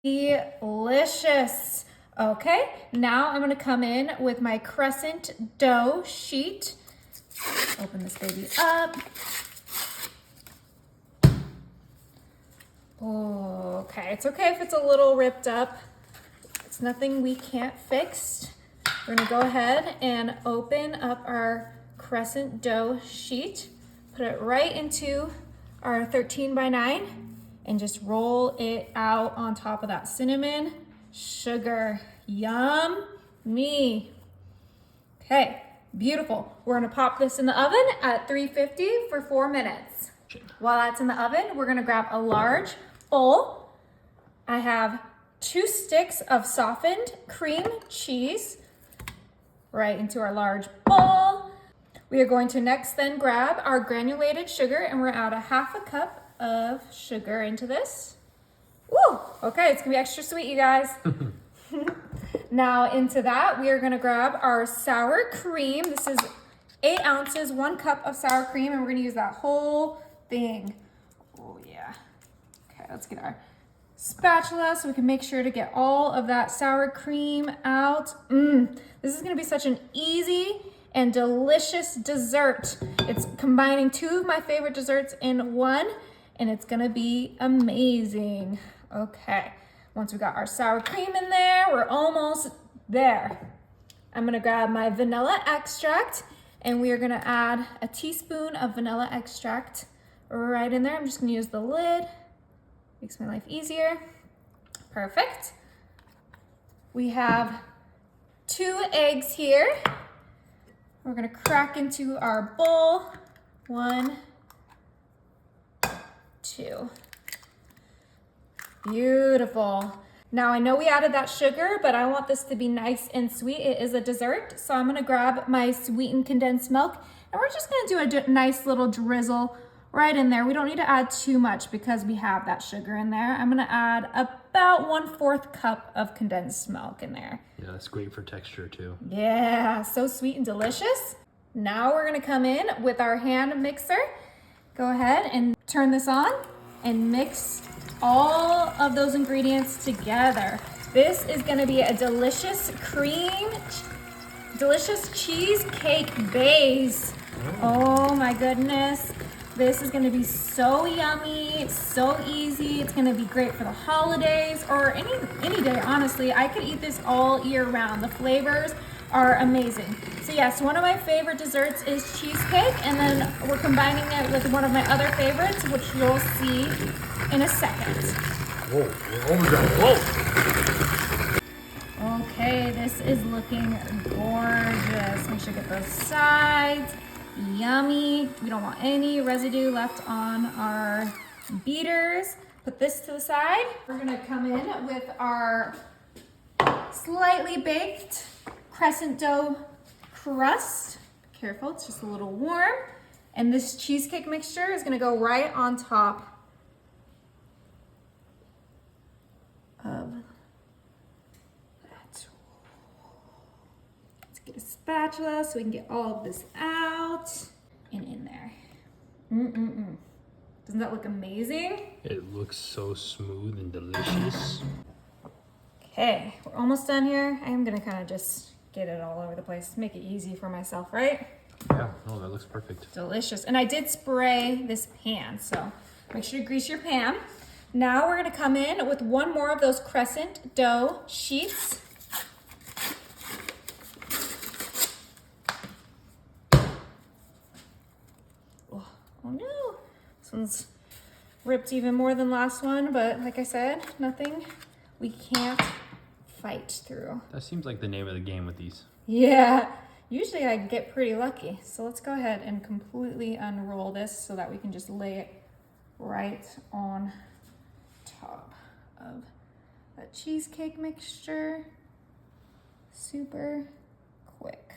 Delicious. Okay, now I'm gonna come in with my crescent dough sheet. Open this baby up. Okay, it's okay if it's a little ripped up. It's nothing we can't fix. We're gonna go ahead and open up our crescent dough sheet, put it right into our 13 by 9 and just roll it out on top of that cinnamon sugar. Yummy. Okay, beautiful. We're gonna pop this in the oven at 350 for 4 minutes. While that's in the oven, we're gonna grab a large bowl. I have 2 sticks of softened cream cheese right into our large bowl. We are going to next then grab our granulated sugar and we're gonna add a 1/2 cup of sugar into this. Woo! Okay, it's gonna be extra sweet, you guys. Now into that, we are gonna grab our sour cream. This is 8 ounces, 1 cup of sour cream, and we're gonna use that whole thing. Oh yeah. Okay, let's get our spatula so we can make sure to get all of that sour cream out. This is gonna be such an easy and delicious dessert. It's combining 2 of my favorite desserts in one, and it's gonna be amazing. Okay, once we got our sour cream in there, we're almost there. I'm gonna grab my vanilla extract, and we are gonna add a teaspoon of vanilla extract right in there. I'm just gonna use the lid. Makes my life easier. Perfect. We have 2 eggs here. We're gonna crack into our bowl. 1, 2. Beautiful. Now I know we added that sugar, but I want this to be nice and sweet. It is a dessert, so I'm gonna grab my sweetened condensed milk, and we're just gonna do a nice little drizzle right in there. We don't need to add too much because we have that sugar in there. I'm gonna add about 1/4 cup of condensed milk in there. Yeah, that's great for texture too. Yeah, so sweet and delicious. Now we're gonna come in with our hand mixer. Go ahead and turn this on and mix all of those ingredients together. This is gonna be a delicious delicious cheesecake base. Oh my goodness. This is gonna be so yummy, so easy. It's gonna be great for the holidays or any day, honestly. I could eat this all year round. The flavors are amazing. So yes, one of my favorite desserts is cheesecake, and then we're combining it with one of my other favorites, which you'll see in a second. Whoa, we're overdrive, whoa! Okay, this is looking gorgeous. Make sure you get those sides. Yummy. We don't want any residue left on our beaters. Put this to the side. We're gonna come in with our slightly baked crescent dough crust. Careful, it's just a little warm. And this cheesecake mixture is gonna go right on top of that. Let's get a spatula so we can get all of this out and in there. Doesn't that look amazing? It looks so smooth and delicious. Okay, we're almost done here. I'm gonna kind of just get it all over the place, make it easy for myself, right? Yeah, no, that looks perfect. Delicious. And I did spray this pan, so make sure to grease your pan. Now we're gonna come in with 1 more of those crescent dough sheets. Oh no, this one's ripped even more than last one, but like I said, nothing we can't fight through. That seems like the name of the game with these. Yeah, usually I get pretty lucky. So let's go ahead and completely unroll this so that we can just lay it right on top of that cheesecake mixture. Super quick.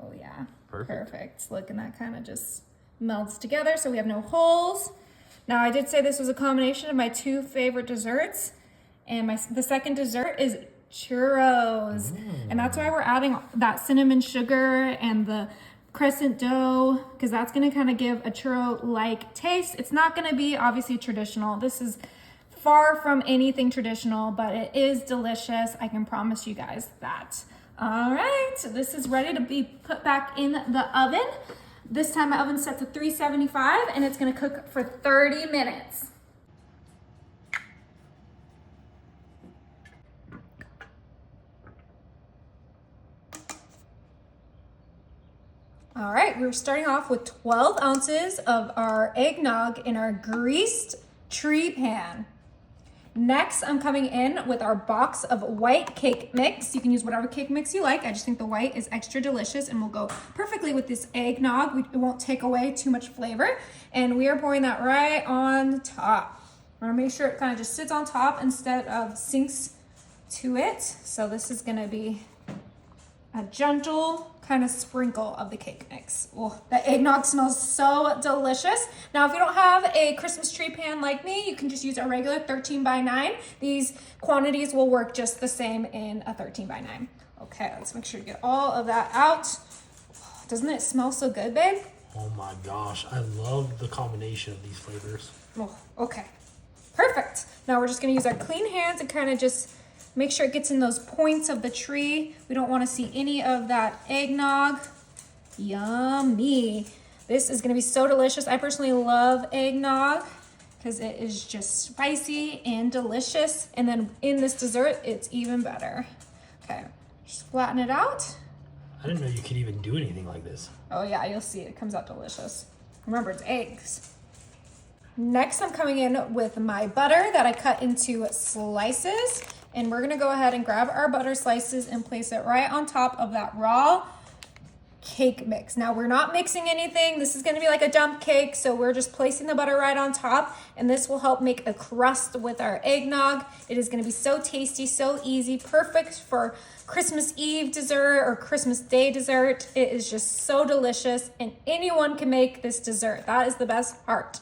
Oh yeah, perfect. Look, and that kind of just melts together so we have no holes. Now I did say this was a combination of my 2 favorite desserts, and the second dessert is churros. And that's why we're adding that cinnamon sugar and the crescent dough, because that's gonna kind of give a churro-like taste. It's not gonna be obviously traditional. This is far from anything traditional, but it is delicious. I can promise you guys that. All right, so this is ready to be put back in the oven. This time my oven's set to 375 and it's gonna cook for 30 minutes. All right, we're starting off with 12 ounces of our eggnog in our greased tree pan. Next, I'm coming in with our box of white cake mix. You can use whatever cake mix you like. I just think the white is extra delicious and will go perfectly with this eggnog. It won't take away too much flavor. And we are pouring that right on top. We're gonna make sure it kind of just sits on top instead of sinks to it. So this is gonna be a gentle kind of sprinkle of the cake mix. Oh, the eggnog smells so delicious. Now, if you don't have a Christmas tree pan like me, you can just use a regular 13 by 9. These quantities will work just the same in a 13 by 9. Okay, let's make sure to get all of that out. Doesn't it smell so good, babe? Oh my gosh, I love the combination of these flavors. Oh, okay, perfect. Now we're just gonna use our clean hands and kind of just make sure it gets in those points of the tree. We don't want to see any of that eggnog. Yummy. This is going to be so delicious. I personally love eggnog because it is just spicy and delicious. And then in this dessert, it's even better. Okay, just flatten it out. I didn't know you could even do anything like this. Oh yeah, you'll see. It comes out delicious. Remember, it's eggs. Next, I'm coming in with my butter that I cut into slices. And we're gonna go ahead and grab our butter slices and place it right on top of that raw cake mix. Now we're not mixing anything. This is gonna be like a dump cake. So we're just placing the butter right on top and this will help make a crust with our eggnog. It is gonna be so tasty, so easy, perfect for Christmas Eve dessert or Christmas Day dessert. It is just so delicious and anyone can make this dessert. That is the best part.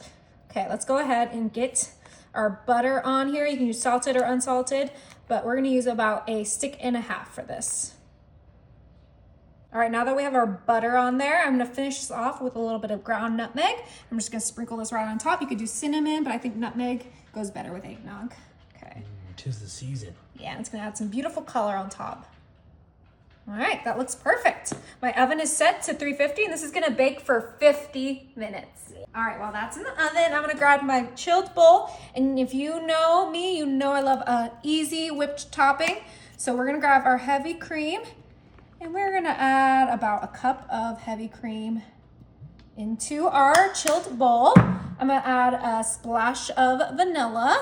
Okay, let's go ahead and get our butter on here. You can use salted or unsalted, but we're gonna use about a stick and a half for this. All right, now that we have our butter on there, I'm gonna finish this off with a little bit of ground nutmeg. I'm just gonna sprinkle this right on top. You could do cinnamon, but I think nutmeg goes better with eggnog. Okay. 'Tis the season. Yeah, and it's gonna add some beautiful color on top. All right, that looks perfect. My oven is set to 350 and this is gonna bake for 50 minutes. All right, while that's in the oven, I'm gonna grab my chilled bowl. And if you know me, you know I love a easy whipped topping. So we're gonna grab our heavy cream and we're gonna add about a cup of heavy cream into our chilled bowl. I'm gonna add a splash of vanilla.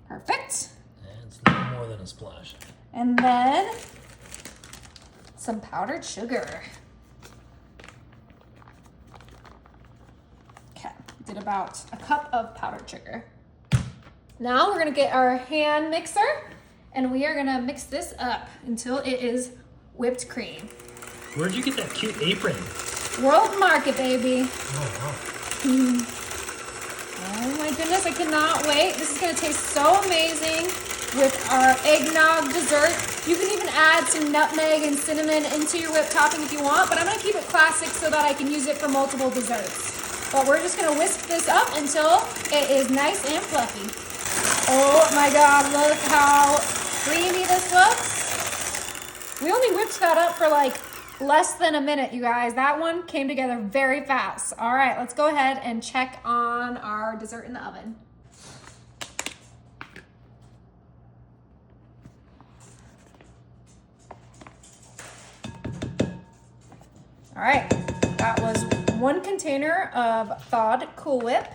Perfect. It's a little more than a splash. And then some powdered sugar. Okay, did about a cup of powdered sugar. Now we're gonna get our hand mixer and we are gonna mix this up until it is whipped cream. Where'd you get that cute apron? World Market, baby. Oh, wow. Oh my goodness, I cannot wait. This is gonna taste so amazing with our eggnog dessert. You can even add some nutmeg and cinnamon into your whipped topping if you want, but I'm gonna keep it classic so that I can use it for multiple desserts. But we're just gonna whisk this up until it is nice and fluffy. Oh my God, look how creamy this looks. We only whipped that up for like less than a minute, you guys. That one came together very fast. All right, let's go ahead and check on our dessert in the oven. All right, that was 1 container of thawed Cool Whip.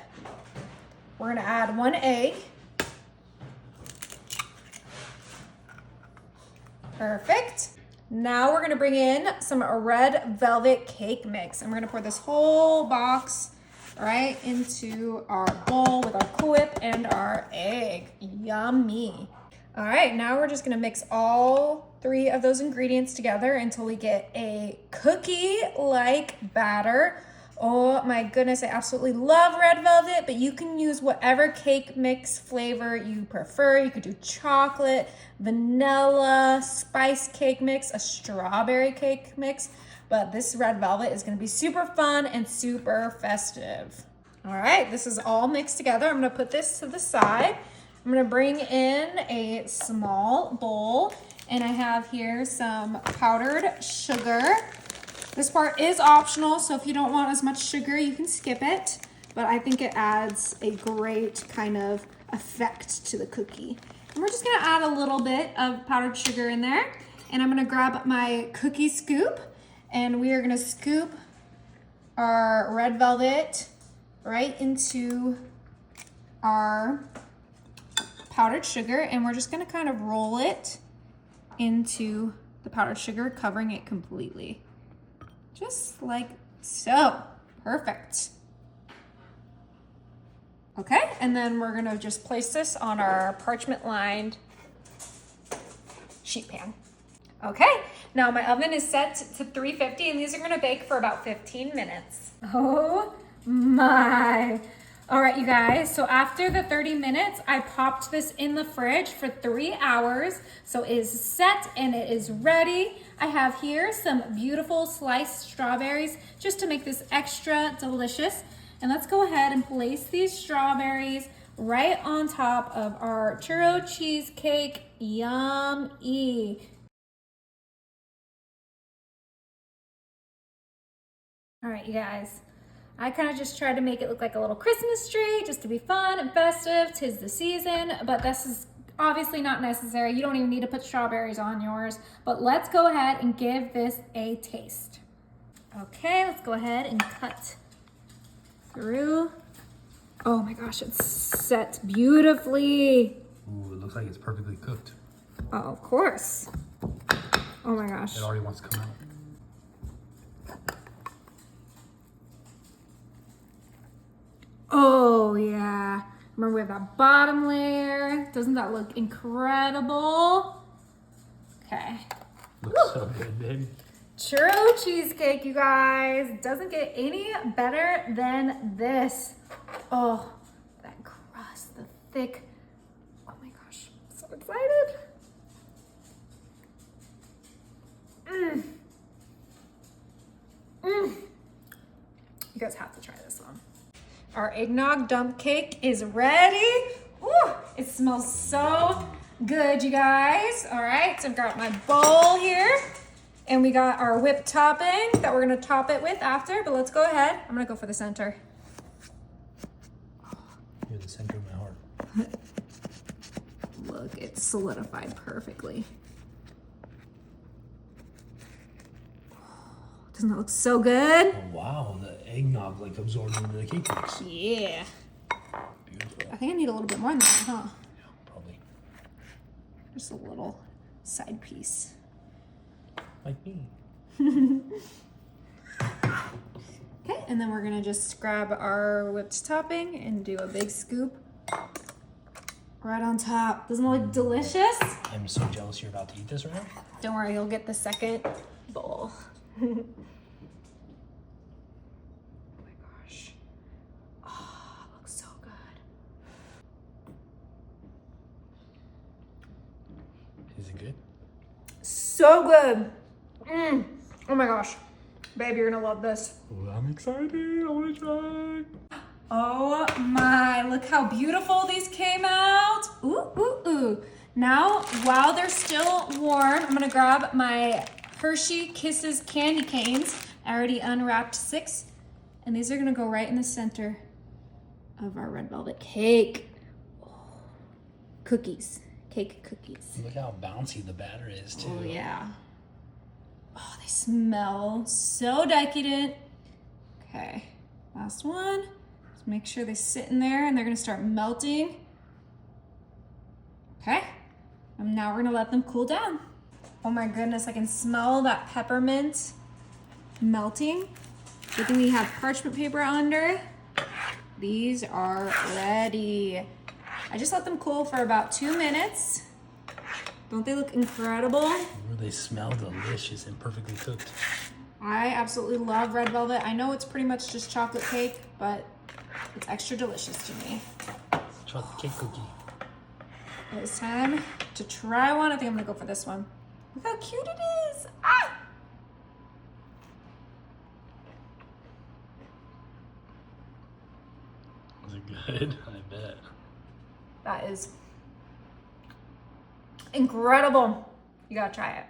We're gonna add 1 egg. Perfect. Now we're gonna bring in some red velvet cake mix. And we're gonna pour this whole box right into our bowl with our Cool Whip and our egg. Yummy. All right, now we're just gonna mix all 3 of those ingredients together until we get a cookie-like batter. Oh my goodness, I absolutely love red velvet, but you can use whatever cake mix flavor you prefer. You could do chocolate, vanilla, spice cake mix, a strawberry cake mix, but this red velvet is gonna be super fun and super festive. All right, this is all mixed together. I'm gonna put this to the side. I'm gonna bring in a small bowl, and I have here some powdered sugar. This part is optional, so if you don't want as much sugar, you can skip it, but I think it adds a great kind of effect to the cookie. And we're just gonna add a little bit of powdered sugar in there, and I'm gonna grab my cookie scoop, and we are gonna scoop our red velvet right into our powdered sugar, and we're just gonna kind of roll it into the powdered sugar, covering it completely. Just like so. Perfect. Okay, and then we're gonna just place this on our parchment lined sheet pan. Okay, now my oven is set to 350, and these are gonna bake for about 15 minutes. Oh my. All right, you guys, so after the 30 minutes, I popped this in the fridge for 3 hours. So it is set and it is ready. I have here some beautiful sliced strawberries just to make this extra delicious. And let's go ahead and place these strawberries right on top of our churro cheesecake. Yummy. All right, you guys. I kind of just tried to make it look like a little Christmas tree just to be fun and festive. 'Tis the season, but this is obviously not necessary. You don't even need to put strawberries on yours, but let's go ahead and give this a taste. Okay, let's go ahead and cut through. Oh my gosh, it's set beautifully. Ooh, it looks like it's perfectly cooked. Oh, of course. Oh my gosh. It already wants to come out. Oh yeah. Remember we have that bottom layer. Doesn't that look incredible? Okay. Looks so good, babe. Churro cheesecake, you guys. Doesn't get any better than this. Oh, that crust, the thick. Oh my gosh, I'm so excited. You guys have to try this one. Our eggnog dump cake is ready. Ooh, it smells so good, you guys. All right, so I've got my bowl here, and we got our whipped topping that we're gonna top it with after, but let's go ahead. I'm gonna go for the center. You're the center of my heart. Look, it's solidified perfectly. Doesn't that look so good? Oh, wow, the eggnog like absorbed into the cake mix. Yeah. Beautiful. I think I need a little bit more than that, huh? Yeah, probably. Just a little side piece. Like me. Okay, and then we're gonna just grab our whipped topping and do a big scoop right on top. Doesn't it look delicious? I'm so jealous you're about to eat this right now. Don't worry, you'll get the second bowl. Oh my gosh. Oh, it looks so good. Is it good? So good. Oh my gosh. Babe, you're gonna love this. Oh, I'm excited. I want to try. Oh my, look how beautiful these came out. Ooh, ooh, ooh. Now, while they're still warm, I'm gonna grab my Hershey Kisses candy canes. I already unwrapped 6, and these are gonna go right in the center of our red velvet cake. Oh, cookies, cake cookies. Look how bouncy the batter is too. Oh yeah. Oh, they smell so decadent. Okay, last one. Just make sure they sit in there and they're gonna start melting. Okay, and now we're gonna let them cool down. Oh my goodness, I can smell that peppermint melting. Good thing we have parchment paper under. These are ready. I just let them cool for about 2 minutes. Don't they look incredible? Ooh, they smell delicious and perfectly cooked. I absolutely love red velvet. I know it's pretty much just chocolate cake, but it's extra delicious to me. Chocolate cake cookie. It's time to try one. I think I'm gonna go for this one. Look how cute it is. Ah! Is it good? I bet. That is incredible. You gotta try it.